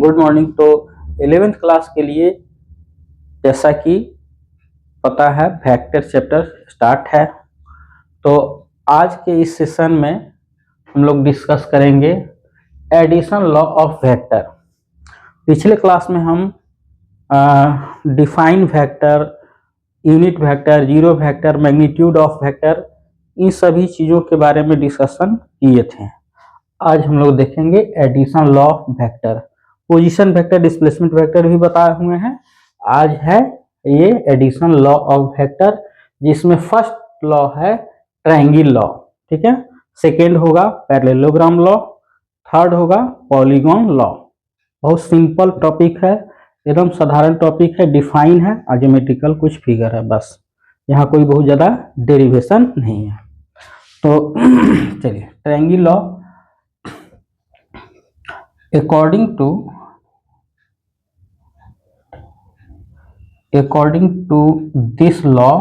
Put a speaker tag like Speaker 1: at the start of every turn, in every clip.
Speaker 1: Good morning. तो 11th class के लिए जैसा कि पता है वेक्टर चैप्टर स्टार्ट है। तो आज के इस सेशन में हम लोग डिस्कस करेंगे एडिशन लॉ ऑफ वेक्टर। पिछले क्लास में हम define vector, unit vector, zero vector, magnitude of vector, इन सभी चीज़ों के बारे में डिस्कशन किए थे। आज हम लोग देखेंगे addition law of vector. Position vector, displacement vector भी बताए हुए हैं। आज है ये एडिशन लॉ ऑफ वेक्टर, जिसमें फर्स्ट लॉ है ट्रायंगल लॉ, ठीक है। सेकेंड होगा पैरेललोग्राम लॉ, थर्ड होगा पॉलीगॉन लॉ। बहुत सिंपल टॉपिक है, एकदम साधारण टॉपिक है, डिफाइन है, ज्योमेट्रिकल कुछ फिगर है, बस यहाँ कोई बहुत ज़्यादा डेरिवेशन नहीं है। तो चलिए, triangle law according to this law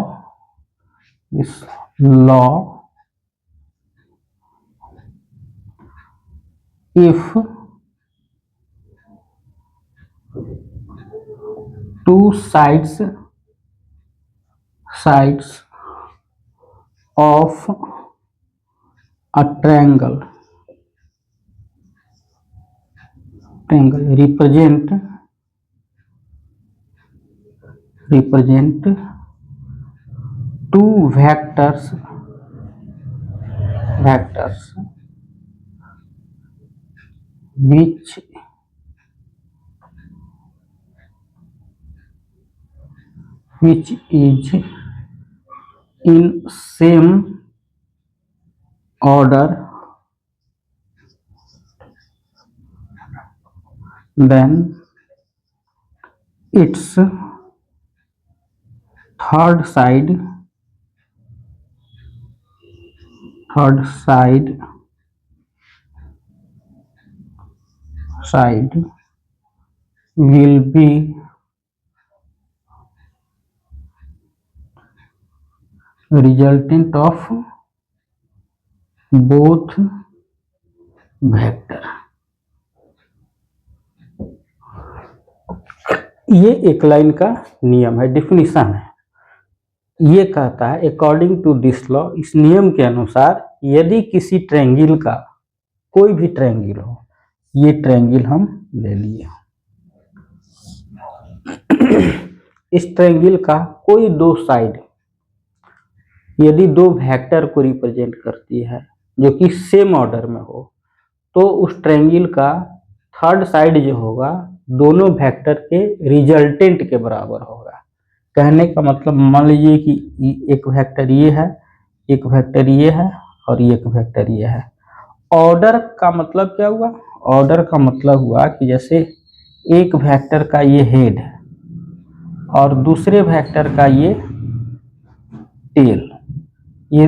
Speaker 1: if two sides of a triangle represent two vectors which is in same order, then its third side will be resultant of both vector. ये एक line का नियम है, definition है। ये कहता है according to this law, इस नियम के अनुसार यदि किसी ट्रायंगल का, कोई भी ट्रायंगल हो, ये ट्रायंगल हम ले लिए, इस ट्रायंगल का कोई दो साइड यदि दो वेक्टर को रिप्रेजेंट करती है जो कि सेम ऑर्डर में हो, तो उस ट्रायंगल का थर्ड साइड जो होगा दोनों वेक्टर के रिजल्टेंट के बराबर होगा। कहने का मतलब, मान लीजिए कि एक वेक्टर ये है, एक वेक्टर ये है और एक वेक्टर ये है। ऑर्डर का मतलब क्या हुआ? ऑर्डर का मतलब हुआ कि जैसे एक वेक्टर का ये हेड है और दूसरे वेक्टर का ये टेल, ये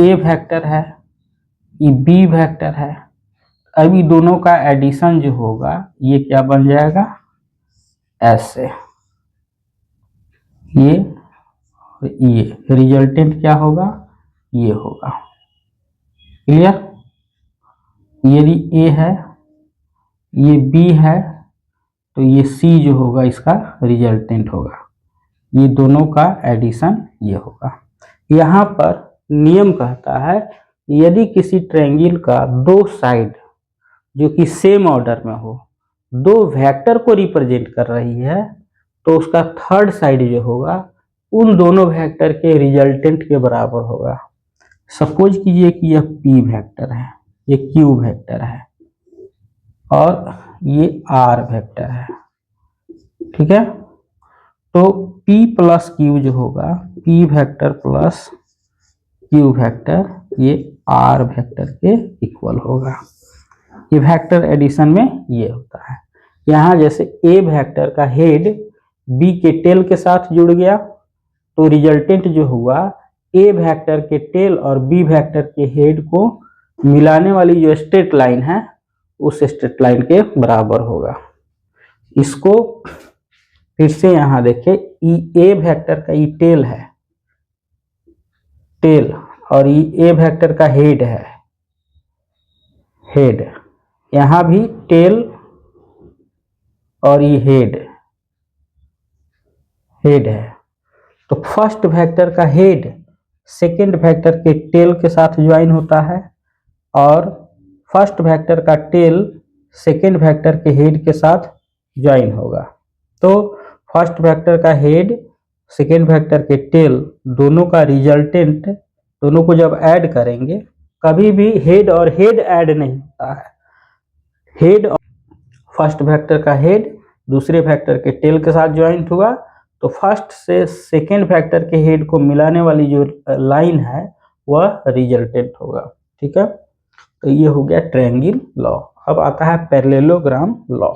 Speaker 1: ए वेक्टर है, ये बी वेक्टर है। अभी दोनों का एडिशन जो होगा ये क्या बन जाएगा? ऐसे ये रिजल्टेंट क्या होगा? ये होगा। क्लियर? यदि ए है, ये बी है, तो ये सी जो होगा इसका रिजल्टेंट होगा। ये दोनों का एडिशन ये होगा। यहाँ पर नियम कहता है यदि किसी ट्रायंगल का दो साइड जो कि सेम ऑर्डर में हो, दो वेक्टर को रिप्रेजेंट कर रही है, तो उसका थर्ड साइड जो होगा उन दोनों वेक्टर के रिजल्टेंट के बराबर होगा। सपोज कीजिए कि यह पी वेक्टर है, ये क्यू वेक्टर है और ये आर वेक्टर है, ठीक है। तो P प्लस क्यू जो होगा, P vector plus Q vector, ये R वेक्टर के इक्वल होगा। ये वेक्टर एडिशन में ये होता है। यहाँ जैसे A वेक्टर का हेड B के टेल के साथ जुड़ गया, तो रिजल्टेंट जो हुआ A वेक्टर के टेल और B वेक्टर के हेड को मिलाने वाली जो स्ट्रेट लाइन है उस स्ट्रेट लाइन के बराबर होगा। इसको फिर से यहाँ देखें, ए वेक्टर का ये टेल है, टेल, और ये ए वेक्टर का हेड है, हेड। यहाँ भी टेल और ये हेड है, तो फर्स्ट वेक्टर का हेड सेकेंड वेक्टर के टेल के साथ ज्वाइन होता है और फर्स्ट वेक्टर का टेल सेकेंड वेक्टर के हेड के साथ ज्वाइन होगा। तो फर्स्ट वेक्टर का हेड सेकेंड वेक्टर के टेल दोनों का रिजल्टेंट, दोनों को जब ऐड करेंगे, कभी भी हेड और हेड ऐड नहीं होता है। हेड फर्स्ट वेक्टर का हेड दूसरे वेक्टर के टेल के साथ ज्वाइंट हुआ तो फर्स्ट से सेकेंड वेक्टर के हेड को मिलाने वाली जो लाइन है वह रिजल्टेंट होगा। ठीक है, तो ये हो गया ट्रायंगल लॉ। अब आता है पैरेललोग्राम लॉ।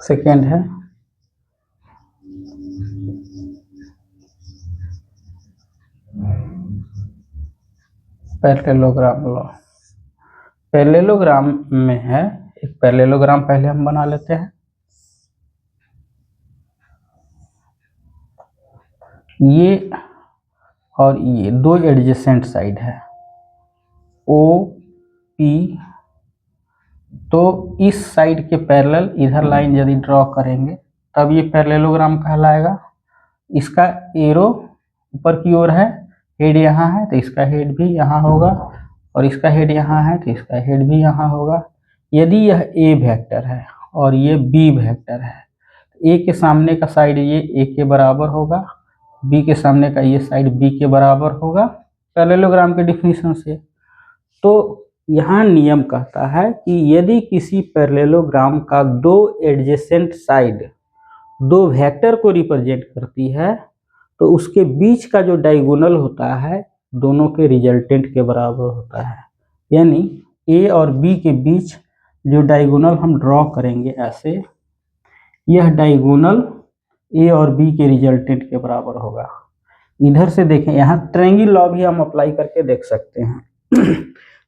Speaker 1: सेकेंड है पैरेललोग्राम लॉ। पैरेललोग्राम में है, एक पैरेललोग्राम पहले हम बना लेते हैं। ये और ये दो एडजेसेंट साइड है ओ पी, तो इस साइड के पैरेलल इधर लाइन यदि ड्रॉ करेंगे तब ये पैरेललोग्राम कहलाएगा। इसका एरो ऊपर की ओर है, हेड यहाँ है तो इसका हेड भी यहाँ होगा, और इसका हेड यहाँ है तो इसका हेड भी यहाँ होगा। यदि यह ए वेक्टर है और ये बी वेक्टर है, ए के सामने का साइड ये ए के बराबर होगा, बी के सामने का ये साइड बी के बराबर होगा पैरेललोग्राम के डिफिनीशन से। तो यहाँ नियम कहता है कि यदि किसी पैरेललोग्राम का दो एडजेसेंट साइड दो वेक्टर को रिप्रेजेंट करती है तो उसके बीच का जो डायगोनल होता है दोनों के रिजल्टेंट के बराबर होता है। यानी ए और बी के बीच जो डायगोनल हम ड्रॉ करेंगे ऐसे, यह डायगोनल ए और बी के रिजल्टेंट के बराबर होगा। इधर से देखें, यहाँ ट्रायंगल लॉ भी हम अप्लाई करके देख सकते हैं।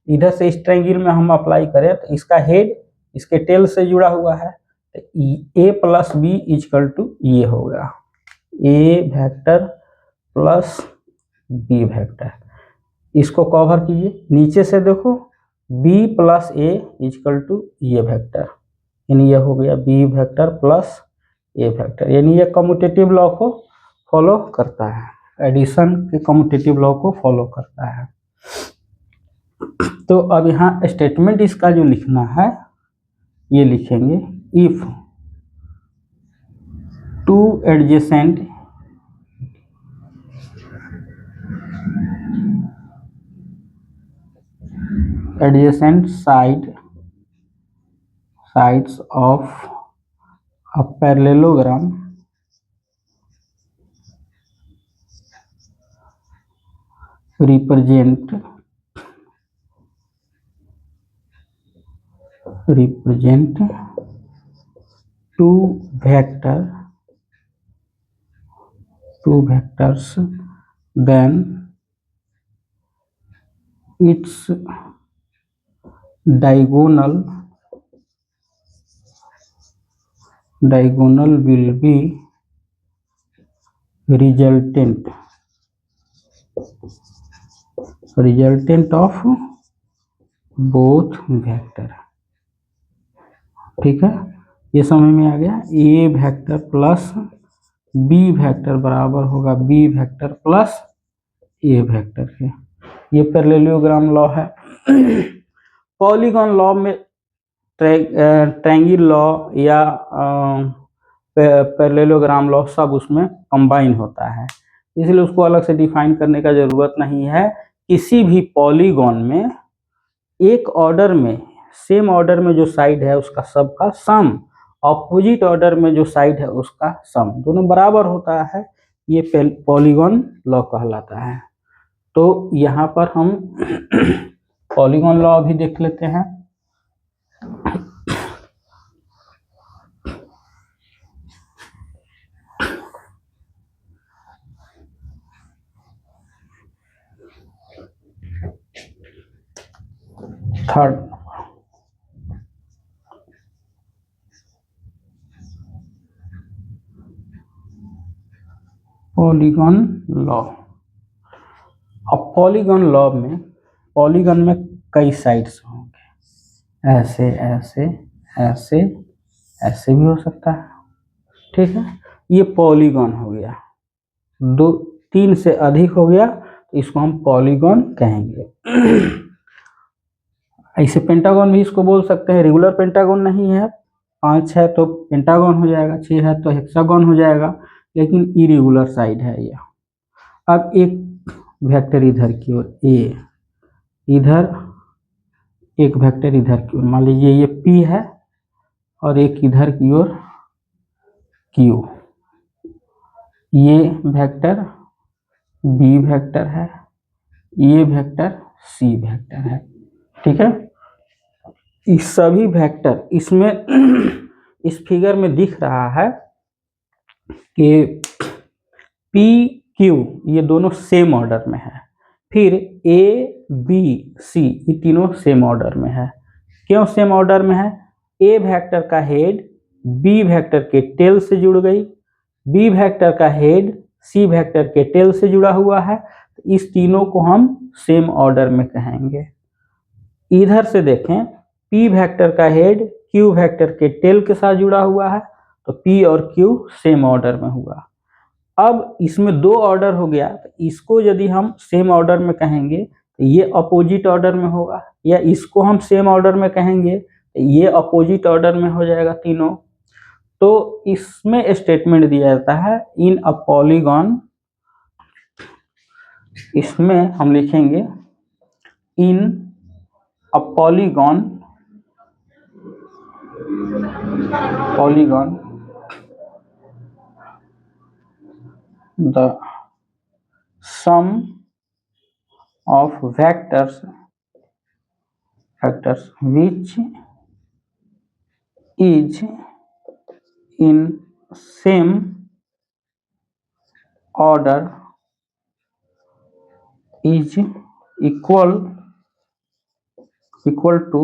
Speaker 1: इधर से इस ट्रायंगल में हम अप्लाई करें तो इसका हेड इसके टेल से जुड़ा हुआ है, तो A plus B is equal to ये होगा A vector plus B vector. इसको कवर कीजिए, नीचे से देखो B plus A is equal to ये वेक्टर, यानी ये हो गया B vector plus A vector. यानी ये कम्यूटेटिव लॉ को फॉलो करता है, एडिशन के कम्यूटेटिव लॉ को फॉलो करता है। तो अब यहाँ स्टेटमेंट इसका जो लिखना है ये लिखेंगे, if two adjacent sides of a parallelogram represent two vectors, then its diagonal will be resultant of both vector। ठीक है, ये समझ में आ गया। ए वेक्टर प्लस बी वेक्टर बराबर होगा B vector plus A vector के। ये पैरेललोग्राम लॉ है। पॉलीगॉन लॉ में ट्रायंगल लॉ या पैरेललोग्राम लॉ सब उसमें कंबाइन होता है, इसलिए उसको अलग से डिफाइन करने का जरूरत नहीं है। किसी भी पॉलीगॉन में एक ऑर्डर में, सेम ऑर्डर में जो साइड है उसका सबका सम, ऑपोजिट ऑर्डर में जो साइड है उसका सम, दोनों बराबर होता है, ये पॉलीगॉन लॉ कहलाता है। तो यहाँ पर हम पॉलीगॉन लॉ भी देख लेते हैं। Third, polygon law. अब पॉलीगन में कई साइड्स होंगे, ऐसे ऐसे ऐसे ऐसे भी हो सकता है, ठीक है। ये पॉलीगन हो गया, 2-3 से अधिक हो गया तो इसको हम पॉलीगन कहेंगे। ऐसे पेंटागन भी इसको बोल सकते हैं, रेगुलर पेंटागन नहीं है, 5 है तो पेंटागन हो जाएगा, 6 है तो हेक्सागन हो जाएगा, लेकिन इरेगुलर साइड है ये। अब एक वेक्टर इधर की ओर ए, इधर एक वेक्टर इधर की ओर, मान लीजिए ये P है और एक इधर की ओर Q, ये वेक्टर B वेक्टर है, ये वेक्टर C वेक्टर है, ठीक है। इस सभी वेक्टर इसमें इस फिगर में दिख रहा है कि P Q ये दोनों सेम ऑर्डर में है, फिर A B C ये तीनों सेम ऑर्डर में है। क्यों सेम ऑर्डर में है? A वेक्टर का हेड B वेक्टर के टेल से जुड़ गई, B वेक्टर का हेड C वेक्टर के टेल से जुड़ा हुआ है, तो इस तीनों को हम सेम ऑर्डर में कहेंगे। इधर से देखें, P वेक्टर का हेड Q वेक्टर के टेल के साथ जुड़ा हुआ है, तो P और Q सेम ऑर्डर में हुआ। अब इसमें 2 ऑर्डर हो गया, तो इसको यदि हम सेम ऑर्डर में कहेंगे तो ये अपोजिट ऑर्डर में होगा, या इसको हम सेम ऑर्डर में कहेंगे तो ये अपोजिट ऑर्डर में हो जाएगा तीनों। तो इसमें स्टेटमेंट दिया जाता है इन अ पॉलीगन, इसमें हम लिखेंगे in a polygon the sum of vectors which is in same order is equal to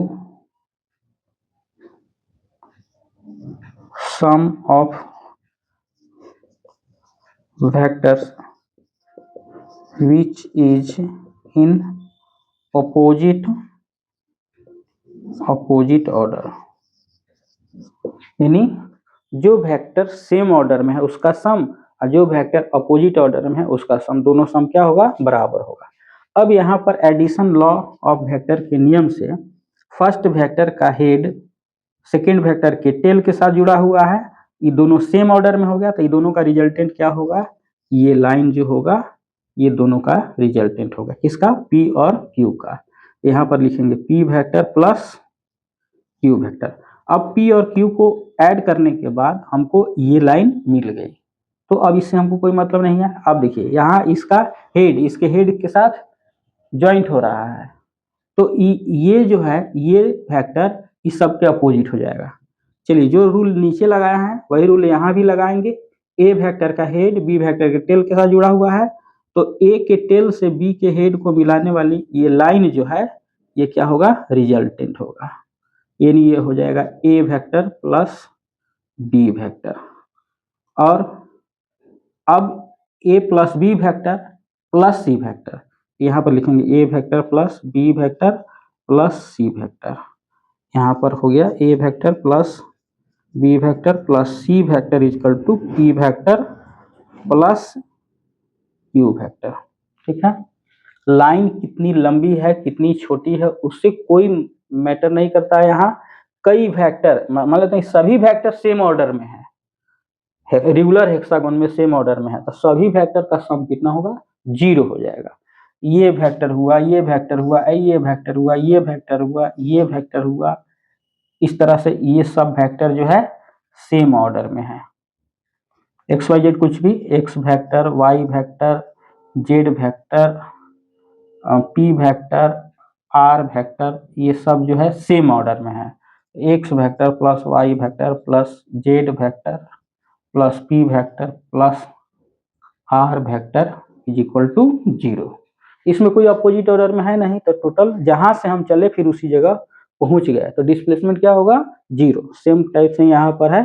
Speaker 1: sum of vectors which is in opposite order, यानी जो वेक्टर सेम ऑर्डर में है उसका सम और जो वेक्टर अपोजिट ऑर्डर में है उसका सम, दोनों सम क्या होगा? बराबर होगा। अब यहाँ पर एडिशन लॉ ऑफ वेक्टर के नियम से फर्स्ट वेक्टर का हेड सेकेंड वेक्टर के टेल के साथ जुड़ा हुआ है, ये दोनों सेम ऑर्डर में हो गया, तो ये दोनों का रिजल्टेंट क्या होगा? ये लाइन जो होगा ये दोनों का रिजल्टेंट होगा, किसका? P और Q का। यहाँ पर लिखेंगे P vector plus Q vector. अब P और Q को ऐड करने के बाद हमको ये लाइन मिल गई, तो अब इससे हमको कोई मतलब नहीं है। अब देखिए यहाँ इसका हेड इसके हेड के साथ ज्वाइंट हो रहा है, तो ये जो है ये वेक्टर इस सब के अपोजिट हो जाएगा। चलिए जो रूल नीचे लगाया है वही रूल यहाँ भी लगाएंगे। A वेक्टर का हेड B वेक्टर के टेल के साथ जुड़ा हुआ है, तो A के टेल से B के हेड को मिलाने वाली ये लाइन जो है ये क्या होगा? रिजल्टेंट होगा, यानी ये हो जाएगा A vector plus B vector. और अब A plus B vector plus C vector, यहाँ पर लिखेंगे A vector plus B vector plus C vector. यहाँ पर हो गया A vector plus B vector plus C vector equal to P vector plus Q vector, ठीक है। लाइन कितनी लंबी है कितनी छोटी है उससे कोई मैटर नहीं करता है। यहाँ कई वेक्टर मान लेते हैं सभी वेक्टर सेम ऑर्डर में है, रेगुलर हेक्सागन में सेम ऑर्डर में है, तो सभी वेक्टर का सम कितना होगा? 0 हो जाएगा। ये वेक्टर हुआ, ये वेक्टर हुआ, ये वेक्टर हुआ, ये वेक्टर हुआ, ये वेक्टर हुआ, इस तरह से ये सब वेक्टर जो है सेम ऑर्डर में है। एक्स वाई जेड कुछ भी, X vector, Y vector, Z vector, P vector, R vector, ये सब जो है सेम ऑर्डर में है। X vector plus Y vector plus Z vector plus P vector plus R vector is equal to 0। इसमें कोई अपोजिट ऑर्डर में है नहीं, तो टोटल जहां से हम चले फिर उसी जगह पहुंच गए, तो डिस्प्लेसमेंट क्या होगा? 0। सेम टाइप से यहाँ पर है,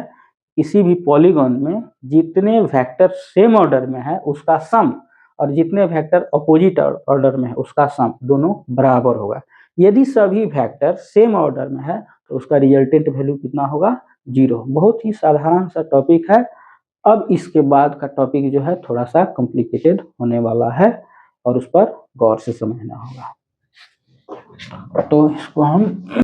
Speaker 1: किसी भी पॉलीगन में जितने वेक्टर सेम ऑर्डर में है उसका सम और जितने वेक्टर अपोजिट ऑर्डर में है उसका सम दोनों बराबर होगा। यदि सभी वेक्टर सेम ऑर्डर में है तो उसका रिजल्टेंट वैल्यू कितना होगा, 0। बहुत ही साधारण सा टॉपिक है। अब इसके बाद का टॉपिक जो है थोड़ा सा कॉम्प्लिकेटेड होने वाला है और उस पर गौर से समझना होगा। तो इसको हम